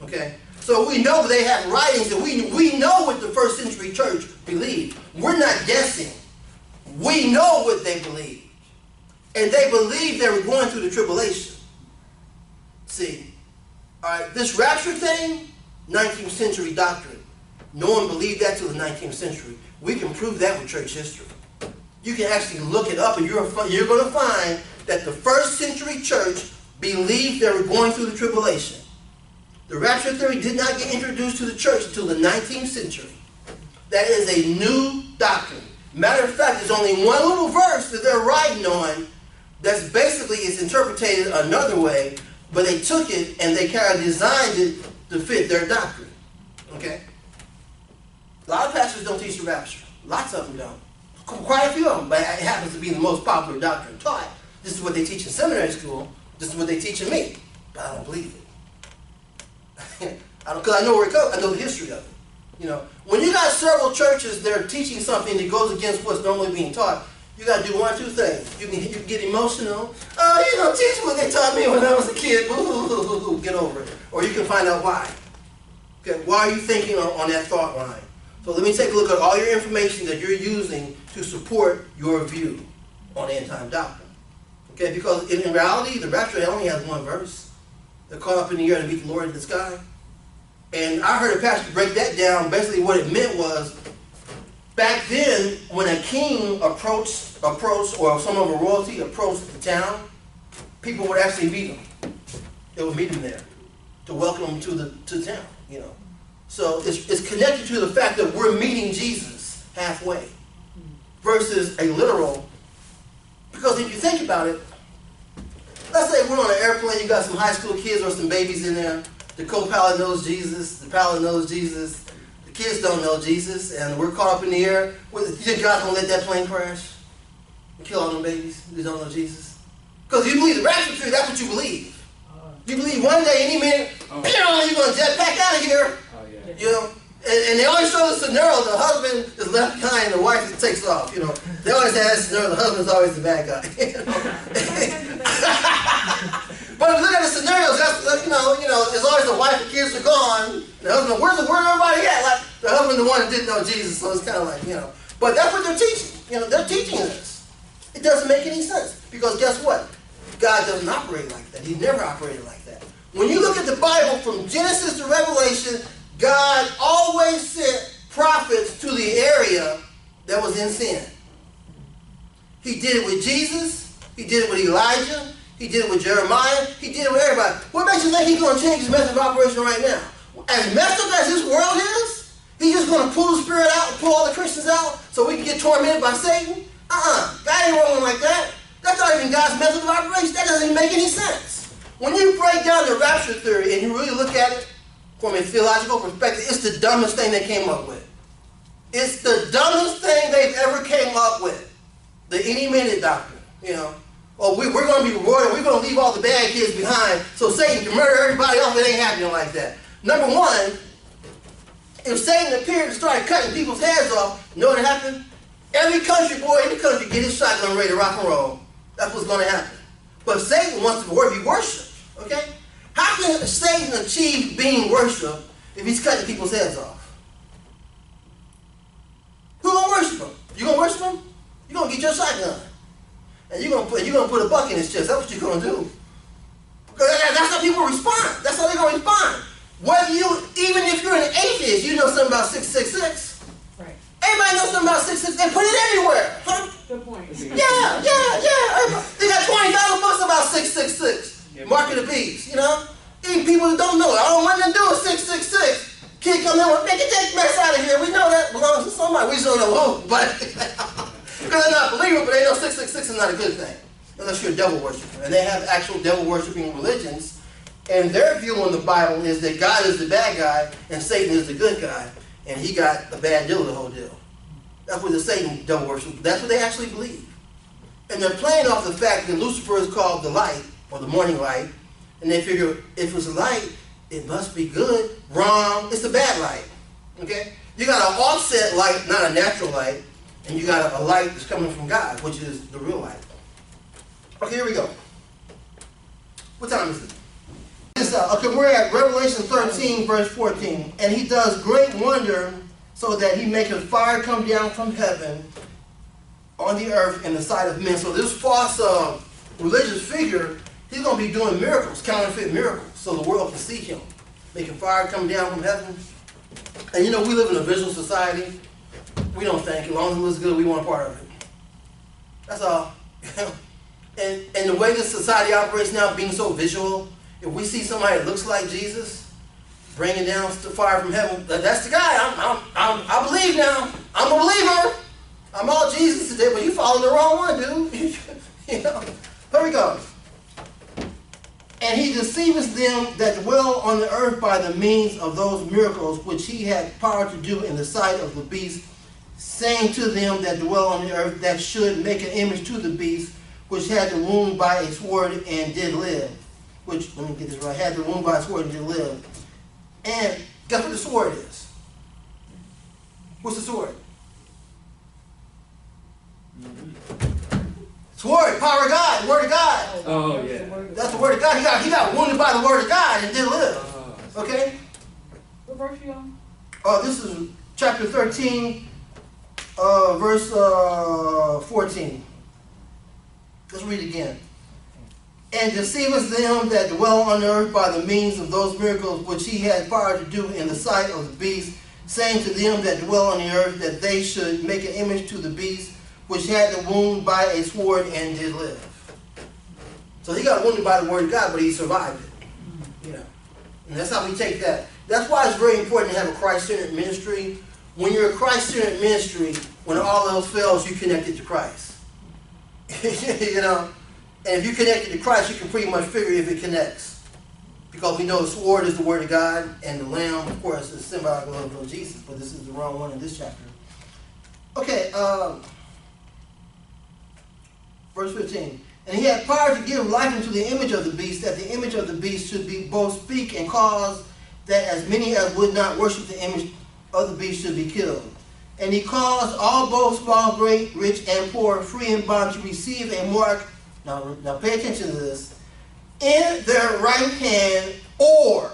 Okay? So we know they have writings, and we know what the first century church believed. We're not guessing. We know what they believed. And they believed they were going through the tribulation. See, all right, this rapture thing, 19th century doctrine. No one believed that till the 19th century. We can prove that with church history. You can actually look it up, and you're going to find that the first century church believed they were going through the tribulation. The rapture theory did not get introduced to the church until the 19th century. That is a new doctrine. Matter of fact, there's only one little verse that they're writing on that's basically is interpreted another way, but they took it and they kind of designed it to fit their doctrine. Okay? A lot of pastors don't teach the rapture. Lots of them don't. Quite a few of them, but it happens to be the most popular doctrine taught. This is what they teach in seminary school. This is what they teach in me. But I don't believe it. Because I know where it goes. I know the history of it. You know, when you got several churches that are teaching something that goes against what's normally being taught, you got to do one or two things. You can get emotional. Oh, you don't teach what they taught me when I was a kid. Ooh, get over it. Or you can find out why. Okay, why are you thinking on that thought line? So let me take a look at all your information that you're using to support your view on end-time doctrine. Okay, because in reality, the rapture only has one verse. They're caught up in the air to meet the Lord in the sky. And I heard a pastor break that down. Basically what it meant was, back then, when a king approached, or some of a royalty approached the town, people would actually meet him. They would meet him there to welcome him to town, you know. So it's connected to the fact that we're meeting Jesus halfway versus a literal. Because if you think about it, let's say we're on an airplane, you got some high school kids or some babies in there. The co-pilot knows Jesus, the pilot knows Jesus, the kids don't know Jesus, and we're caught up in the air. You think God's going to let that plane crash and kill all them babies who don't know Jesus? Because you believe the rapture theory, that's what you believe. You believe one day, any minute, you're going to jet back out of here. You know, and they always show the scenario, the husband is left behind and the wife just takes off, you know. They always have that scenario, the husband's always the bad guy. You know? But if you look at the scenarios, that's, you know, as long as the wife and kids are gone, the husband, where everybody at? Like, the husband, the one that didn't know Jesus, so it's kind of like, you know. But that's what they're teaching. You know, they're teaching this. It doesn't make any sense. Because guess what? God doesn't operate like that. He never operated like that. When you look at the Bible from Genesis to Revelation, God always sent prophets to the area that was in sin. He did it with Jesus. He did it with Elijah. He did it with Jeremiah. He did it with everybody. What makes you think he's going to change his method of operation right now? As messed up as this world is, he's just going to pull the spirit out and pull all the Christians out so we can get tormented by Satan? God ain't rolling like that. That's not even God's method of operation. That doesn't even make any sense. When you break down the rapture theory and you really look at it from a theological perspective, it's the dumbest thing they came up with. It's the dumbest thing they've ever came up with. The any minute doctrine, you know. Oh, we're going to be rewarded. We're going to leave all the bad kids behind so Satan can murder everybody else. It ain't happening like that. Number one, if Satan appeared and started cutting people's heads off, you know what happened? Every country boy in the country get his shotgun ready to rock and roll. That's what's going to happen. But Satan wants to be worshipped. Okay? How can Satan achieve being worshipped if he's cutting people's heads off? Who going to worship him? You going to worship him? You're going to get your shotgun. And you're gonna put a buck in his chest. That's what you're going to do. Because that's how people respond. That's how they're going to respond. Even if you're an atheist, you know something about 666. Right. Everybody knows something about 666. They put it everywhere. Huh? Good point. Yeah. They got 20,000 books about 666. Yep. Mark of the beast, you know? Even people that don't know it. All I want to do is 666. Kid come in and make it take mess out of here. We know that belongs to somebody. We just don't know who. But because they're not believers, but they know 666 is not a good thing. Unless you're a devil worshiper. And they have actual devil worshiping religions. And their view on the Bible is that God is the bad guy and Satan is the good guy. And he got a bad deal of the whole deal. That's what the Satan devil worship. That's what they actually believe. And they're playing off the fact that Lucifer is called the light, or the morning light. And they figure if it's a light, it must be good. Wrong. It's the bad light. Okay? You got an offset light, not a natural light. And you got a light that's coming from God, which is the real light. Okay, here we go. What time is it? It's Okay, we're at Revelation 13, verse 14. And he does great wonder, so that he maketh fire come down from heaven on the earth in the sight of men. So this false religious figure, he's going to be doing miracles, counterfeit miracles, so the world can see him. Making fire come down from heaven. And you know, we live in a visual society. We don't think, as long as it looks good, we want a part of it. That's all. And the way this society operates now, being so visual, if we see somebody that looks like Jesus, bringing down the fire from heaven, that's the guy. I believe now. I'm a believer. I'm all Jesus today, but you following the wrong one, dude. You know? Here we go. And he deceiveth them that dwell on the earth by the means of those miracles which he had power to do in the sight of the beast, saying to them that dwell on the earth that should make an image to the beast, which had the wound by a sword and did live. Which, let me get this right, had the wound by a sword and did live. And guess what the sword is? What's the sword? Sword, power of God, the word of God. Oh, yeah. That's the word of God. He got wounded by the word of God and did live. Okay? What verse are you on? This is chapter 13, verse 14. Let's read it again. And deceiveth them that dwell on the earth by the means of those miracles which he had power to do in the sight of the beast, saying to them that dwell on the earth that they should make an image to the beast, which had the wound by a sword and did live. So he got wounded by the word of God, but he survived it. You know, and that's how we take that. That's why it's very important to have a Christ-centered ministry. When you're a Christ-centered ministry, when all else fails, you connected to Christ. You know, and if you connected to Christ, you can pretty much figure if it connects, because we know the sword is the word of God, and the lamb, of course, is symbolic of Jesus. But this is the wrong one in this chapter. Okay. Verse 15. And he had power to give life unto the image of the beast, that the image of the beast should be both speak and cause that as many as would not worship the image of the beast should be killed. And he caused all, both small, great, rich, and poor, free and bond, to receive a mark. Now pay attention to this. In their right hand, or,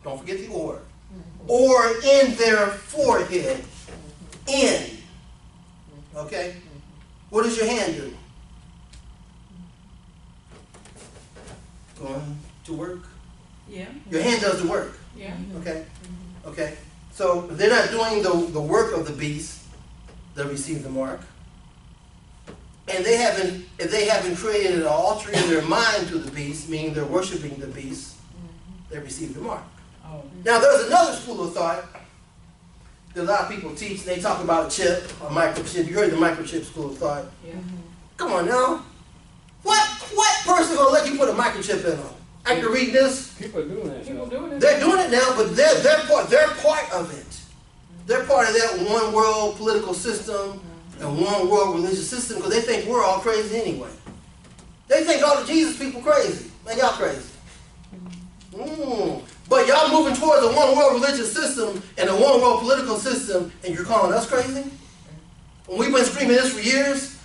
don't forget the or in their forehead. In. Okay? What does your hand do? Going to work? Yeah. Your hand does the work. Yeah. Okay? Okay. So they're not doing the work of the beast, they'll receive the mark. And if they haven't created an altar in their mind to the beast, meaning they're worshiping the beast, they receive the mark. Oh. Now there's another school of thought that a lot of people teach. They talk about a chip, a microchip. You heard the microchip school of thought. Yeah. Come on now. What person gonna let you put a microchip in them? After reading this, People are doing that. People doing it. they're doing it now, but they're part of it. They're part of that one world political system and one world religious system, because they think we're all crazy anyway. They think all the Jesus people crazy. Man, y'all crazy. But y'all moving towards a one world religious system and a one world political system, and you're calling us crazy? When we've been screaming this for years.